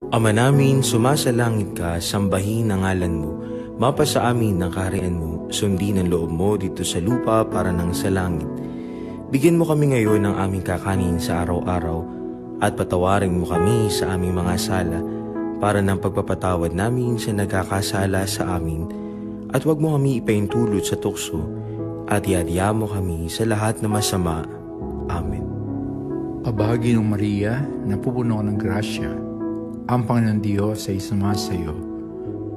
Ama namin, sumasalangit ka, sambahin ang ngalan mo. Mapasa amin ang kaharian mo, sundin ang loob mo dito sa lupa para nang sa langit. Bigyan mo kami ngayon ng aming kakanin sa araw-araw at patawarin mo kami sa aming mga sala para ng pagpapatawad namin sa nagkakasala sa amin. At huwag mo kami ipaintulot sa tukso at iadya mo kami sa lahat na masama. Amen. Kabahagi ng Maria, napupuno ng grasya, ang Panginoon Diyos ay sumasa iyo.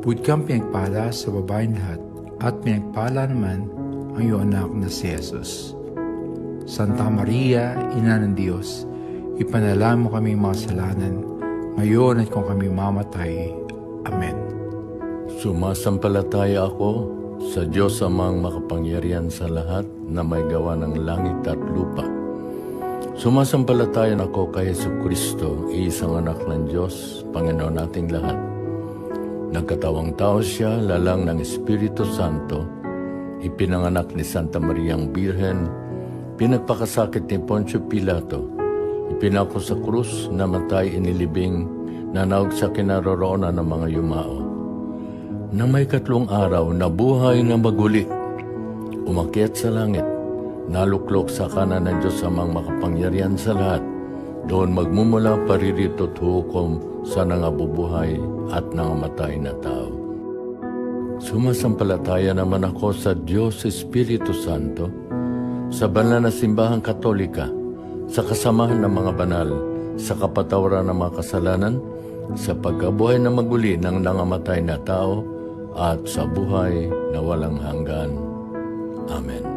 Buti kang pinagpala sa babaeng lahat, at pinagpala naman ang iyong anak na si Jesus. Santa Maria, Ina ng Diyos, ipanalangin mo kami makasalanan, ngayon at kung kami mamatay. Amen. Sumasampalataya ako sa Diyos amang makapangyarihan sa lahat na may gawa ng langit at lupa. Sumasampalataya ako kay Jesucristo, isang anak ng Diyos, Panginoon nating lahat. Nagkatawang tao siya, lalang ng Espiritu Santo, ipinanganak ni Santa Mariang Birhen, pinagpakasakit ni Poncio Pilato, ipinako sa krus, namatay, inilibing, nanaog sa kinaroroonan ng mga yumao. Na may 3 araw, nabuhay na maguli, umakyat sa langit, naluklok sa kanan ng Diyos amang makapangyarihan sa lahat, doon magmumula paririto at hukom sa nangabubuhay at nangamatay na tao. Sumasampalataya naman ako sa Diyos Espiritu Santo, sa banal na simbahang Katolika, sa kasamahan ng mga banal, sa kapatawaran ng mga kasalanan, sa pagkabuhay na maguli ng nangamatay na tao, at sa buhay na walang hanggan. Amen.